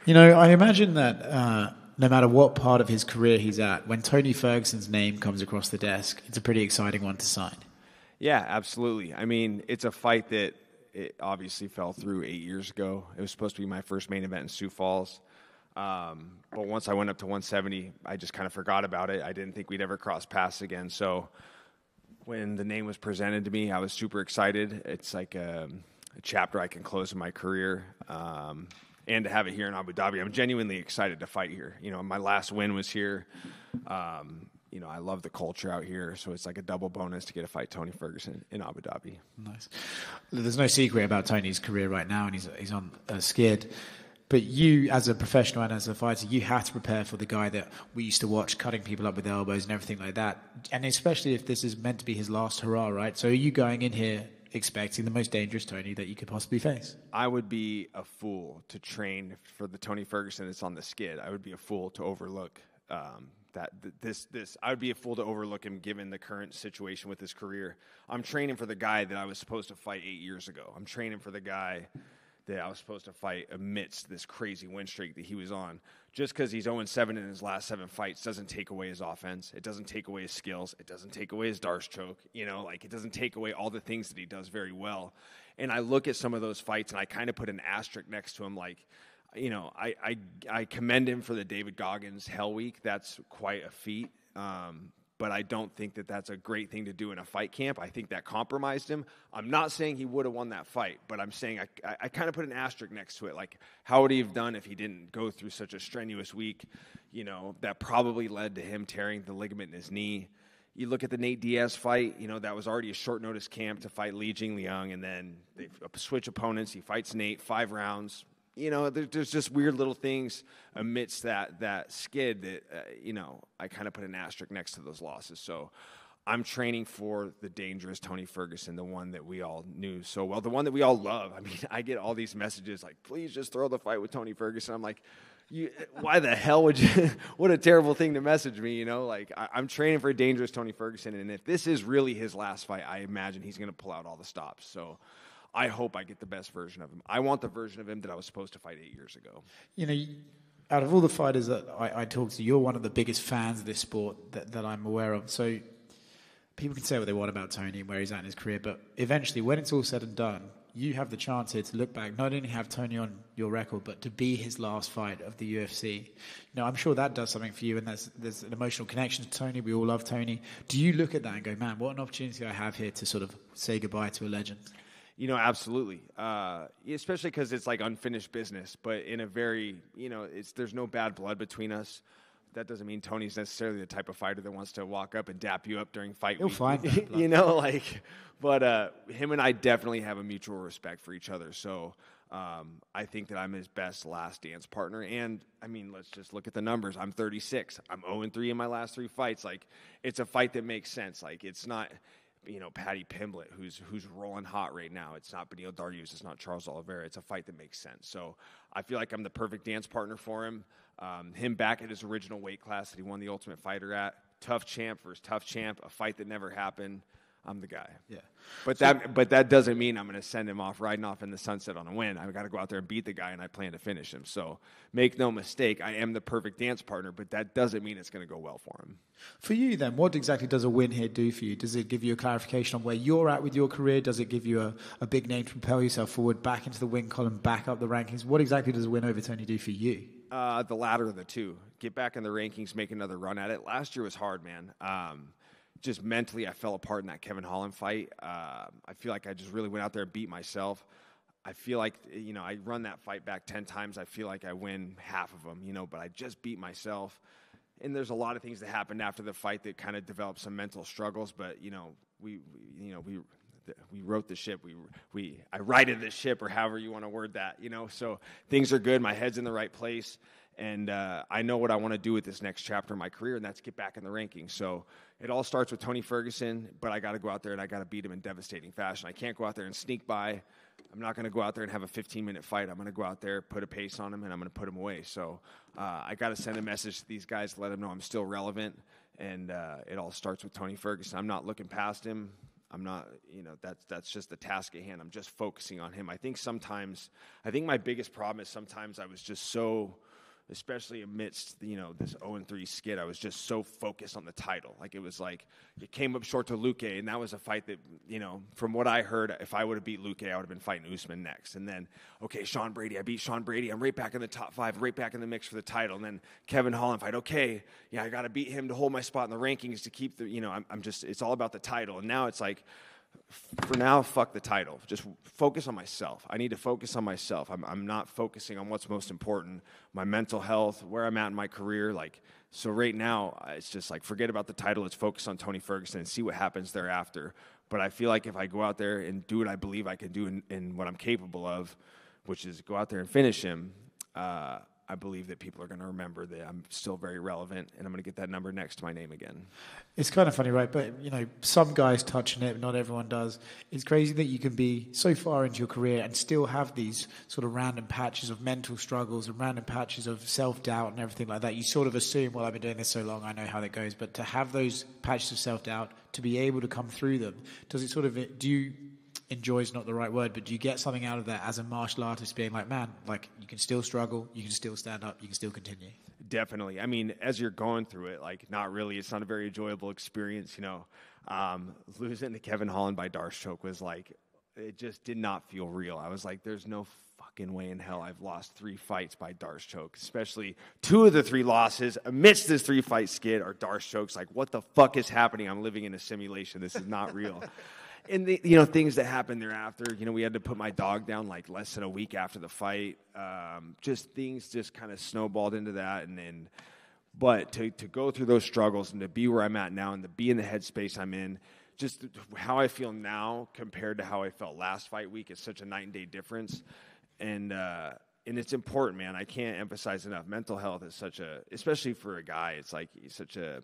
I imagine that no matter what part of his career he's at, when Tony Ferguson's name comes across the desk, it's a pretty exciting one to sign. Yeah, absolutely. I mean, it's a fight that it obviously fell through 8 years ago. It was supposed to be my first main event in Sioux Falls. But once I went up to 170, I just kind of forgot about it. I didn't think we'd ever cross paths again. So when the name was presented to me, I was super excited. It's like a chapter I can close in my career. And to have it here in Abu Dhabi, I'm genuinely excited to fight here. My last win was here. I love the culture out here, so it's like a double bonus to get to fight Tony Ferguson in Abu Dhabi. Nice. There's no secret about Tony's career right now, and he's on skid. But you, as a professional and as a fighter, you have to prepare for the guy that we used to watch cutting people up with elbows and everything like that. And especially if this is meant to be his last hurrah, right? So are you going in here expecting the most dangerous Tony that you could possibly face? I would be a fool to train for the Tony Ferguson that's on the skid. I would be a fool to overlook I would be a fool to overlook him given the current situation with his career. I'm training for the guy that I was supposed to fight 8 years ago. I'm training for the guy that I was supposed to fight amidst this crazy win streak that he was on. Just because he's 0-7 in his last 7 fights doesn't take away his offense. It doesn't take away his skills. It doesn't take away his Darce choke. It doesn't take away all the things that he does very well. And I look at some of those fights and I kind of put an asterisk next to him I commend him for the David Goggins Hell Week. That's quite a feat. But I don't think that that's a great thing to do in a fight camp. I think that compromised him. I'm not saying he would have won that fight, but I'm saying I kind of put an asterisk next to it. Like, how would he have done if he didn't go through such a strenuous week? That probably led to him tearing the ligament in his knee. You look at the Nate Diaz fight, that was already a short notice camp to fight Li Jingliang, and then they switch opponents. He fights Nate, 5 rounds. There's just weird little things amidst that skid that, I kind of put an asterisk next to those losses. So I'm training for the dangerous Tony Ferguson, the one that we all knew so well, the one that we all love. I mean, I get all these messages like, please just throw the fight with Tony Ferguson. I'm like, why the hell would you? What a terrible thing to message me, I'm training for a dangerous Tony Ferguson, and if this is really his last fight, I imagine he's going to pull out all the stops. So I hope I get the best version of him. I want the version of him that I was supposed to fight 8 years ago. Out of all the fighters that I talk to, you're one of the biggest fans of this sport that I'm aware of. So people can say what they want about Tony and where he's at in his career, but eventually, when it's all said and done, you have the chance here to look back, not only have Tony on your record, but to be his last fight of the UFC. I'm sure that does something for you, and there's an emotional connection to Tony. We all love Tony. Do you look at that and go, man, what an opportunity I have here to sort of say goodbye to a legend? Absolutely. Especially because it's like unfinished business, but in a very, there's no bad blood between us. That doesn't mean Tony's necessarily the type of fighter that wants to walk up and dap you up during fight week. He'll find that, but him and I definitely have a mutual respect for each other. So I think that I'm his best last dance partner. And I mean, let's just look at the numbers. I'm 36. I'm 0-3 in my last 3 fights. Like, it's a fight that makes sense. Like, it's not Paddy Pimblett, who's rolling hot right now. It's not Beneil Dariush. It's not Charles Oliveira. It's a fight that makes sense. So I feel like I'm the perfect dance partner for him. Him back at his original weight class that he won the Ultimate Fighter at. Tough champ versus tough champ. A fight that never happened. I'm the guy. Yeah. But that doesn't mean I'm going to send him off riding off in the sunset on a win. I've got to go out there and beat the guy, and I plan to finish him. So make no mistake, I am the perfect dance partner, but that doesn't mean it's going to go well for him. For you then, what exactly does a win here do for you? Does it give you a clarification on where you're at with your career? Does it give you a big name to propel yourself forward, back into the win column, back up the rankings? What exactly does a win over Tony do for you? The latter of the two. Get back in the rankings, make another run at it. Last year was hard, man. Just mentally, I fell apart in that Kevin Holland fight. I feel like I just really went out there and beat myself. I feel like, I run that fight back 10 times. I feel like I win half of them, but I just beat myself. And there's a lot of things that happened after the fight that kind of developed some mental struggles. But, we wrote the ship. I righted the ship, or however you want to word that, So things are good. My head's in the right place. And I know what I want to do with this next chapter of my career, and that's get back in the rankings. So it all starts with Tony Ferguson, but I got to go out there and I got to beat him in devastating fashion. I can't go out there and sneak by. I'm not going to go out there and have a 15-minute fight. I'm going to go out there, put a pace on him, and I'm going to put him away. So I got to send a message to these guys to let them know I'm still relevant, and it all starts with Tony Ferguson. I'm not looking past him. I'm not, that's just the task at hand. I'm just focusing on him. I think my biggest problem is sometimes I was just so, especially amidst, this 0-3 skid, I was just so focused on the title. Like, it was like, it came up short to Luque, and that was a fight that, from what I heard, if I would have beat Luque, I would have been fighting Usman next. And then, okay, Sean Brady, I beat Sean Brady. I'm right back in the top 5, right back in the mix for the title. And then Kevin Holland fight, okay, I got to beat him to hold my spot in the rankings to keep it's all about the title. And now it's like, for now, fuck the title. Just focus on myself. I need to focus on myself. I'm not focusing on what's most important, my mental health, where I'm at in my career. So right now, it's just like, forget about the title. Let's focus on Tony Ferguson and see what happens thereafter. But I feel like if I go out there and do what I believe I can do in what I'm capable of, which is go out there and finish him, I believe that people are going to remember that I'm still very relevant, and I'm going to get that number next to my name again. It's kind of funny, right? But, some guys touch on it, but not everyone does. It's crazy that you can be so far into your career and still have these sort of random patches of mental struggles and random patches of self-doubt and everything like that. You sort of assume, well, I've been doing this so long, I know how that goes. But to have those patches of self-doubt, to be able to come through them, do you... enjoy is not the right word, but do you get something out of that as a martial artist, being like, man, like, you can still struggle, you can still stand up, you can still continue? Definitely. I mean, as you're going through it, like, not really, it's not a very enjoyable experience, losing to Kevin Holland by Darce choke was like, it just did not feel real. I was like, there's no fucking way in hell I've lost 3 fights by Darce choke, especially 2 of the 3 losses amidst this 3-fight skid are Darce chokes. Like, what the fuck is happening? I'm living in a simulation. This is not real. And things that happened thereafter, we had to put my dog down like less than a week after the fight. Just things just kind of snowballed into that. But to go through those struggles and to be where I'm at now and to be in the headspace I'm in, just how I feel now compared to how I felt last fight week is such a night and day difference. And it's important, man. I can't emphasize enough. Mental health is especially for a guy, it's like such a,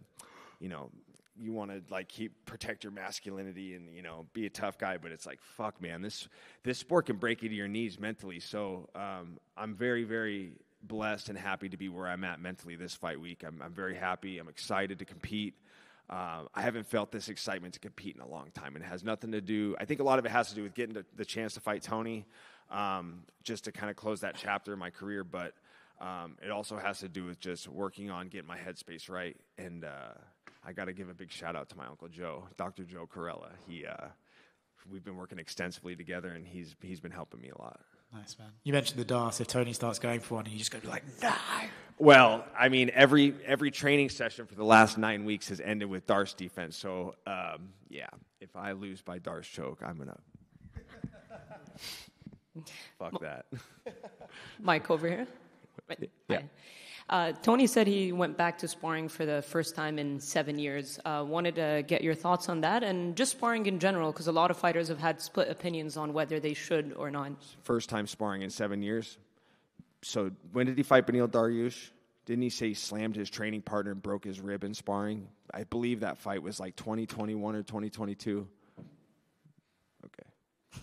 you want to like protect your masculinity and be a tough guy, but it's like, fuck, man, this sport can break you to your knees mentally. So I'm very, very blessed and happy to be where I'm at mentally this fight week. I'm very happy. I'm excited to compete. I haven't felt this excitement to compete in a long time, and it has nothing to do. I think a lot of it has to do with getting the chance to fight Tony, just to kind of close that chapter in my career. But it also has to do with just working on getting my headspace right. And I got to give a big shout out to my Uncle Joe, Dr. Joe Corella. We've been working extensively together, and he's been helping me a lot. Nice, man. You mentioned the Darce. If Tony starts going for one, you just go like, no. Well, I mean, every training session for the last 9 weeks has ended with Darce defense. So, if I lose by Darce choke, I'm going to fuck that. Mike, over here. Yeah. Tony said he went back to sparring for the first time in 7 years. Wanted to get your thoughts on that and just sparring in general, because a lot of fighters have had split opinions on whether they should or not. First time sparring in 7 years. So when did he fight Beneil Dariush? Didn't he say he slammed his training partner and broke his rib in sparring? I believe that fight was like 2021 or 2022. Okay.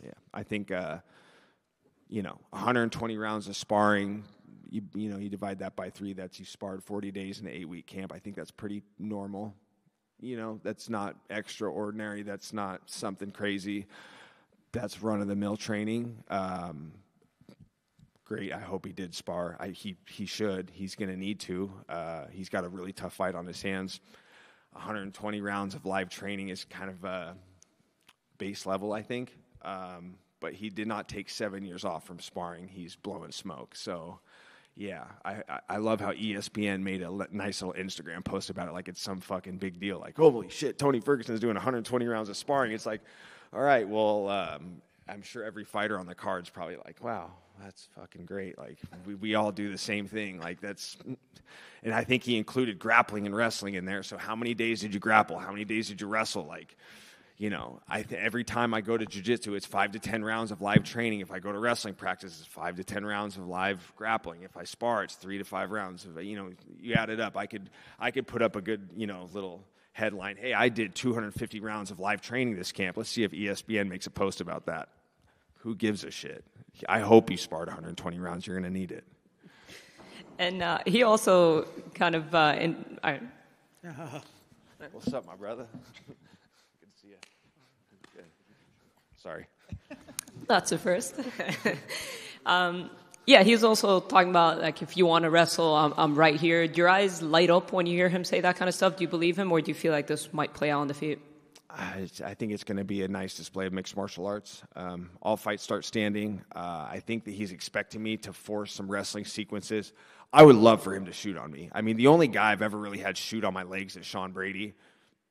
Yeah. I think, 120 rounds of sparring. You divide that by 3, that's you sparred 40 days in an 8-week camp. I think that's pretty normal. That's not extraordinary. That's not something crazy. That's run-of-the-mill training. Great. I hope he did spar. He should. He's going to need to. He's got a really tough fight on his hands. 120 rounds of live training is kind of base level, I think. But he did not take 7 years off from sparring. He's blowing smoke. So, yeah, I love how ESPN made a nice little Instagram post about it like it's some fucking big deal. Like, holy shit, Tony Ferguson is doing 120 rounds of sparring. It's like, all right, well, I'm sure every fighter on the card's probably like, wow, that's fucking great. Like, we all do the same thing. Like, and I think he included grappling and wrestling in there. So how many days did you grapple? How many days did you wrestle? Like, every time I go to jiu-jitsu, it's 5 to 10 rounds of live training. If I go to wrestling practice, it's 5 to 10 rounds of live grappling. If I spar, it's 3 to 5 rounds of, you add it up. I could put up a good, little headline. Hey, I did 250 rounds of live training this camp. Let's see if ESPN makes a post about that. Who gives a shit? I hope you sparred 120 rounds. You're going to need it. And he also kind of, What's up, my brother? Sorry. That's a first. Yeah, he was also talking about, like, if you want to wrestle, I'm right here. Do your eyes light up when you hear him say that kind of stuff? Do you believe him, or do you feel like this might play out on the feet? I think it's going to be a nice display of mixed martial arts. All fights start standing. I think that he's expecting me to force some wrestling sequences. I would love for him to shoot on me. I mean, the only guy I've ever really had shoot on my legs is Sean Brady,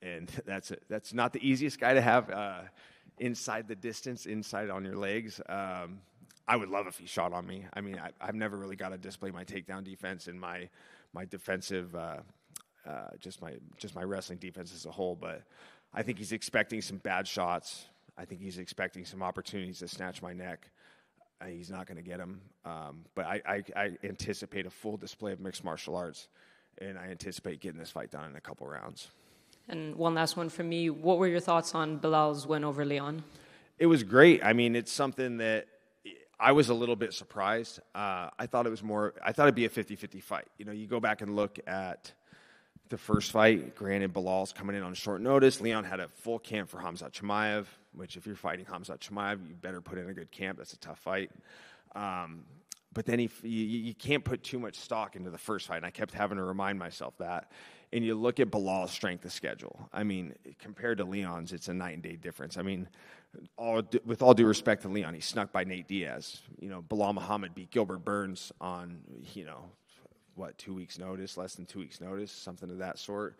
and that's not the easiest guy to have inside the distance, inside on your legs. I would love if he shot on me. I mean, I've never really got to display my takedown defense and my defensive, just my wrestling defense as a whole. But I think he's expecting some bad shots. I think he's expecting some opportunities to snatch my neck. He's not going to get them. But I anticipate a full display of mixed martial arts, and I anticipate getting this fight done in a couple rounds. And one last one from me. What were your thoughts on Bilal's win over Leon? It was great. I mean, it's something that I was a little bit surprised. I thought it'd be a 50-50 fight. You know, you go back and look at the first fight. Granted, Bilal's coming in on short notice. Leon had a full camp for Khamzat Chimaev, which if you're fighting Khamzat Chimaev, you better put in a good camp. That's a tough fight. But then you can't put too much stock into the first fight, and I kept having to remind myself that. And you look at Bilal's strength of schedule. I mean, compared to Leon's, it's a night and day difference. I mean, with all due respect to Leon, he's snuck by Nate Diaz. You know, Bilal Muhammad beat Gilbert Burns on, 2 weeks' notice, less than 2 weeks' notice, something of that sort.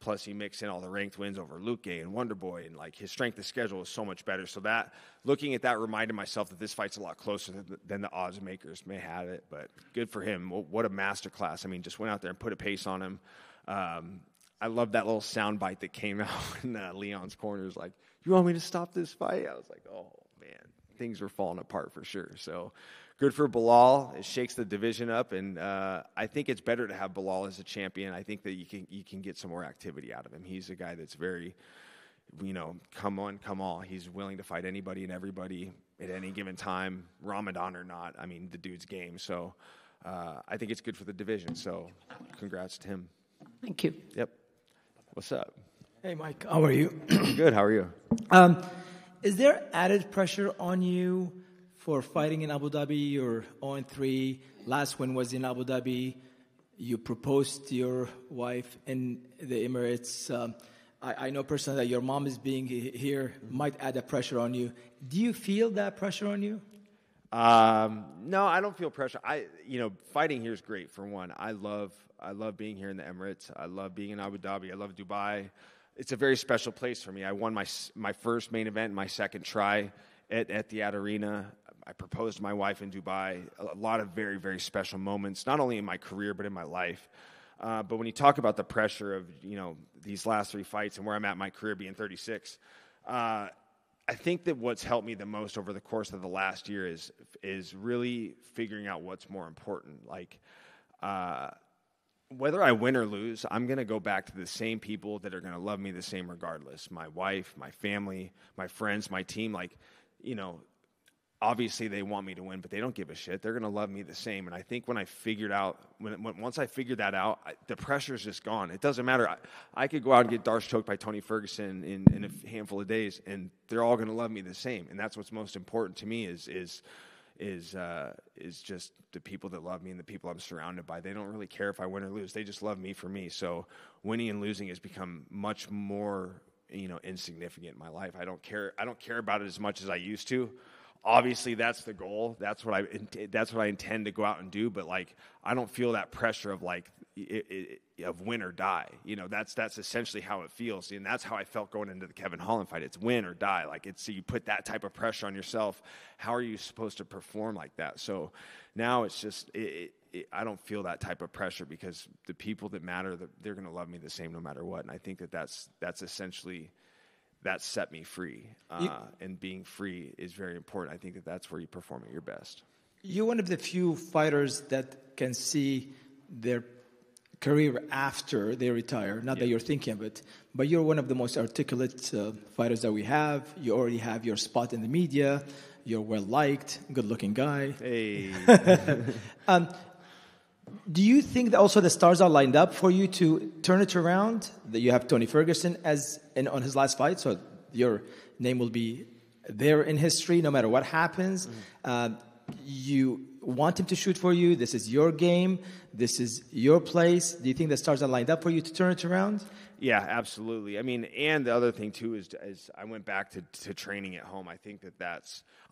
Plus, he mixed in all the ranked wins over Luque and Wonderboy, and like his strength of schedule is so much better. So that, looking at that, reminded myself that this fight's a lot closer than the odds makers may have it. But good for him. What a masterclass! I mean, just went out there and put a pace on him. I love that little sound bite that came out in Leon's corner. Is like, "You want me to stop this fight?" I was like, "Oh man, things were falling apart for sure." So. Good for Bilal. It shakes the division up, and I think it's better to have Bilal as a champion. I think that you can get some more activity out of him. He's a guy that's very, come on, come all. He's willing to fight anybody and everybody at any given time, Ramadan or not. I mean, the dude's game. So I think it's good for the division. So congrats to him. Thank you. Yep. What's up? Hey, Mike. How are you? Good. How are you? Is there added pressure on you for fighting in Abu Dhabi? You're 0-3. Last win was in Abu Dhabi. You proposed to your wife in the Emirates. I know personally that your mom is being here might add a pressure on you. Do you feel that pressure on you? No, I don't feel pressure. Fighting here is great. For one, I love being here in the Emirates. I love being in Abu Dhabi. I love Dubai. It's a very special place for me. I won my first main event, my second try at Etihad Arena. I proposed to my wife in Dubai. A lot of very, very special moments, not only in my career but in my life. But when you talk about the pressure of these last 3 fights and where I'm at in my career, being 36, I think that what's helped me the most over the course of the last year is really figuring out what's more important. Like whether I win or lose, I'm going to go back to the same people that are going to love me the same regardless. My wife, my family, my friends, my team. Obviously they want me to win, but they don't give a shit. They're going to love me the same. And I think once I figured that out, the pressure's just gone. It doesn't matter. I could go out and get Darce choked by Tony Ferguson in a handful of days, and they're all going to love me the same. And that's what's most important to me is just the people that love me and the people I'm surrounded by. They don't really care if I win or lose. They just love me for me. So winning and losing has become much more, insignificant in my life. I don't care about it as much as I used to. Obviously, that's the goal. That's what I intend to go out and do. But I don't feel that pressure of of win or die. That's essentially how it feels, and that's how I felt going into the Kevin Holland fight. It's win or die. So you put that type of pressure on yourself. How are you supposed to perform like that? So now it's just I don't feel that type of pressure because the people that matter, they're going to love me the same no matter what. And I think that's essentially. That set me free, and being free is very important. I think that's where you perform at your best. You're one of the few fighters that can see their career after they retire. Not that you're thinking of it, but you're one of the most articulate fighters that we have. You already have your spot in the media. You're well-liked, good-looking guy. Hey. Do you think that also the stars are lined up for you to turn it around? That you have Tony Ferguson on his last fight, so your name will be there in history, no matter what happens. You want him to shoot for you. This is your game. This is your place. Do you think the stars are lined up for you to turn it around? Yeah, absolutely. I mean, and the other thing too is I went back to training at home. I think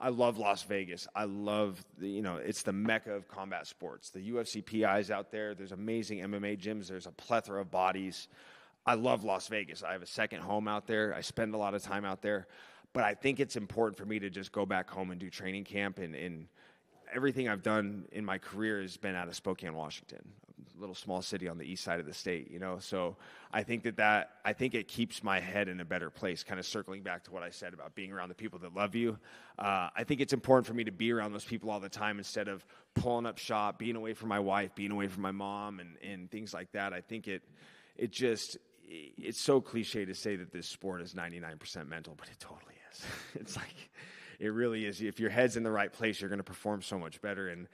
I love Las Vegas. I love it's the mecca of combat sports. The UFC PIs out there. There's amazing MMA gyms. There's a plethora of bodies. I love Las Vegas. I have a second home out there. I spend a lot of time out there. But I think it's important for me to just go back home and do training camp. And everything I've done in my career has been out of Spokane, Washington, a little small city on the east side of the state, So I think I think it keeps my head in a better place, kind of circling back to what I said about being around the people that love you. I think it's important for me to be around those people all the time instead of pulling up shop, being away from my wife, being away from my mom and things like that. I think it's so cliche to say that this sport is 99% mental, but it totally is. It's like, it really is. If your head's in the right place, you're going to perform so much better. And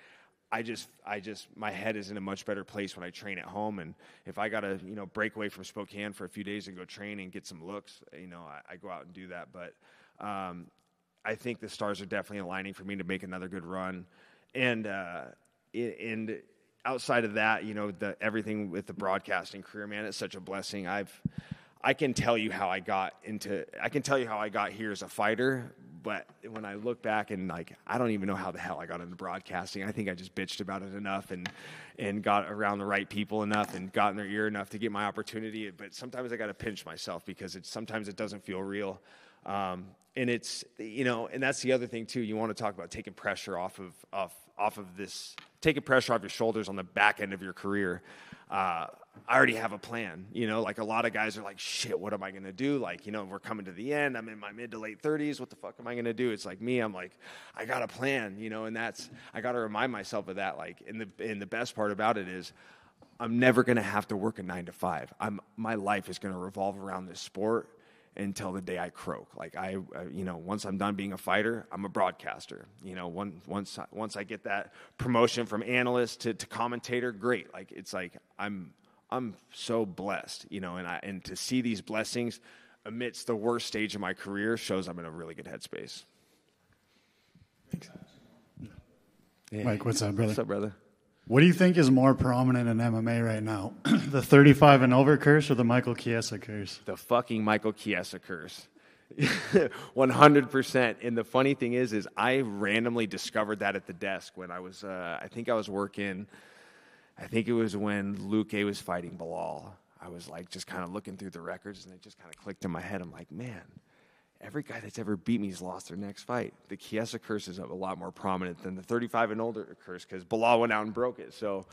my head is in a much better place when I train at home. And if I got to, break away from Spokane for a few days and go train and get some looks, I go out and do that. But I think the stars are definitely aligning for me to make another good run. And outside of that, everything with the broadcasting career, man, it's such a blessing. I can tell you how I got here as a fighter, but when I look back and I don't even know how the hell I got into broadcasting. I think I just bitched about it enough and got around the right people enough and got in their ear enough to get my opportunity. But sometimes I got to pinch myself because sometimes it doesn't feel real. And it's, and that's the other thing too. You want to talk about taking pressure off of this, taking pressure off your shoulders on the back end of your career. I already have a plan, a lot of guys are like, shit, what am I going to do? We're coming to the end. I'm in my mid to late 30s. What the fuck am I going to do? It's like me, I'm like, I got a plan, and I got to remind myself of that. And the best part about it is I'm never going to have to work a 9 to 5. My life is going to revolve around this sport until the day I croak. Once I'm done being a fighter, I'm a broadcaster. Once I get that promotion from analyst to commentator, great. I'm so blessed, and to see these blessings amidst the worst stage of my career shows I'm in a really good headspace. Yeah. Mike, what's up, brother? What's up, brother? What do you think is more prominent in MMA right now? The 35 and over curse or the Michael Chiesa curse? The fucking Michael Chiesa curse. 100%. And the funny thing is I randomly discovered that at the desk when I was, I think it was when Luque was fighting Bilal. I was just kind of looking through the records and it just kind of clicked in my head. I'm like, man, every guy that's ever beat me has lost their next fight. The Chiesa curse is a lot more prominent than the 35 and older curse because Bilal went out and broke it. So,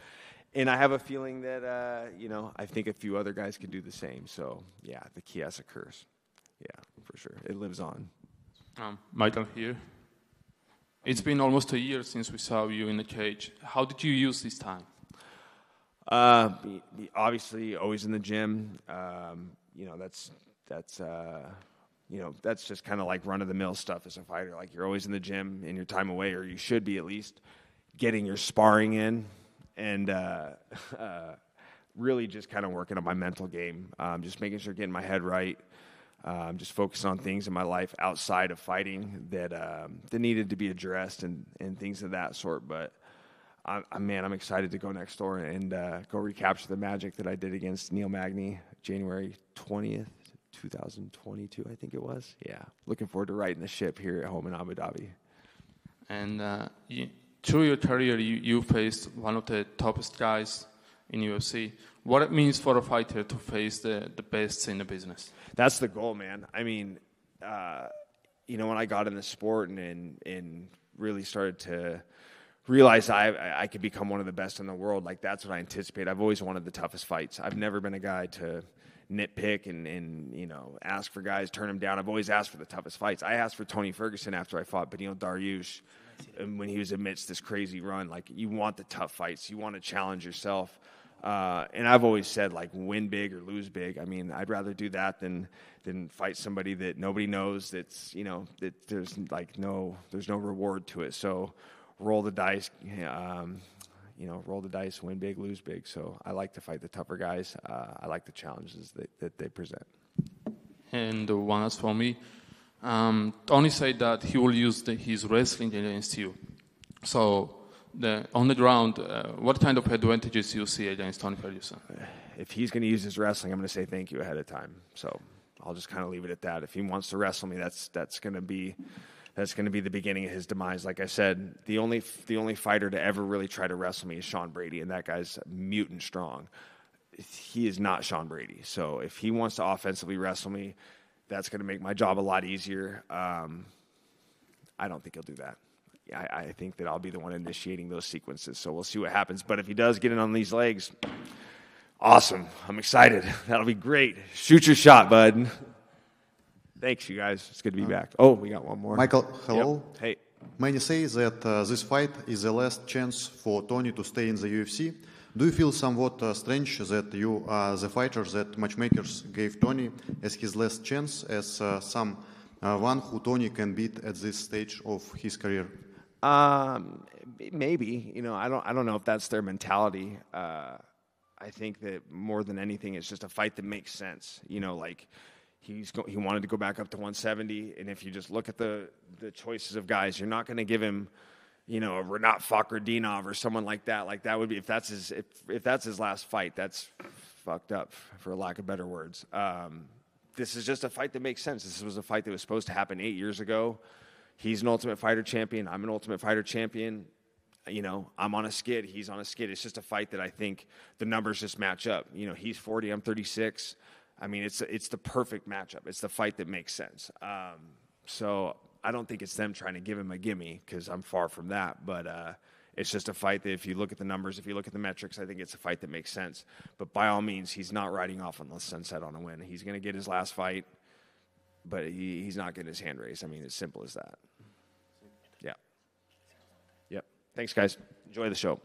and I have a feeling that, I think a few other guys could do the same. So, yeah, the Chiesa curse. Yeah, for sure. It lives on. Michael here. It's been almost a year since we saw you in the cage. How did you use this time? Obviously, always in the gym. That's just kind of like run-of-the-mill stuff as a fighter. You're always in the gym in your time away, or you should be at least, getting your sparring in, and really just kind of working on my mental game. Just making sure getting my head right. Just focusing on things in my life outside of fighting that needed to be addressed and things of that sort. But I'm excited to go next door and go recapture the magic that I did against Neil Magny January 20th. 2022, I think it was. Yeah, looking forward to riding the ship here at home in Abu Dhabi. And through your career, you faced one of the toughest guys in UFC. What it means for a fighter to face the best in the business? That's the goal, man. I mean, when I got in the sport and really started to realize I could become one of the best in the world, that's what I anticipate. I've always wanted the toughest fights. I've never been a guy to nitpick and ask for guys, turn them down. I've always asked for the toughest fights. I asked for Tony Ferguson after I fought Beneil Dariush, and when he was amidst this crazy run. You want the tough fights. You want to challenge yourself. And I've always said, win big or lose big. I mean, I'd rather do that than fight somebody that nobody knows, that's, that there's no reward to it. So roll the dice, roll the dice, win big, lose big. So I like to fight the tougher guys. I like the challenges that they present. And one is for me. Tony said that he will use his wrestling against you. So on the ground, what kind of advantages do you see against Tony Ferguson? If he's going to use his wrestling, I'm going to say thank you ahead of time. So I'll just kind of leave it at that. If he wants to wrestle me, that's going to be the beginning of his demise. Like I said, the only fighter to ever really try to wrestle me is Sean Brady, and that guy's mutant strong. He is not Sean Brady. So if he wants to offensively wrestle me, that's going to make my job a lot easier. I don't think he'll do that. I think that I'll be the one initiating those sequences. So we'll see what happens. But if he does get in on these legs, awesome. I'm excited. That'll be great. Shoot your shot, bud. Thanks, you guys. It's good to be back. Oh, we got one more. Michael, hello. Yep. Hey. Many say that this fight is the last chance for Tony to stay in the UFC. Do you feel somewhat strange that you are the fighter that matchmakers gave Tony as his last chance, as one who Tony can beat at this stage of his career? Maybe. I don't know if that's their mentality. I think that more than anything, it's just a fight that makes sense. Like he wanted to go back up to 170, and if you just look at the choices of guys, you're not going to give him, a Renat Fakhretdinov or someone like that. Like that would be if that's his last fight. That's fucked up, for lack of better words. This is just a fight that makes sense. This was a fight that was supposed to happen 8 years ago. He's an Ultimate Fighter champion. I'm an Ultimate Fighter champion. I'm on a skid. He's on a skid. It's just a fight that I think the numbers just match up. He's 40. I'm 36. I mean, it's the perfect matchup. It's the fight that makes sense. So I don't think it's them trying to give him a gimme, because I'm far from that. But it's just a fight that if you look at the numbers, if you look at the metrics, I think it's a fight that makes sense. But by all means, he's not riding off on the sunset on a win. He's going to get his last fight, but he's not getting his hand raised. I mean, it's simple as that. Yeah. Yep. Thanks, guys. Enjoy the show.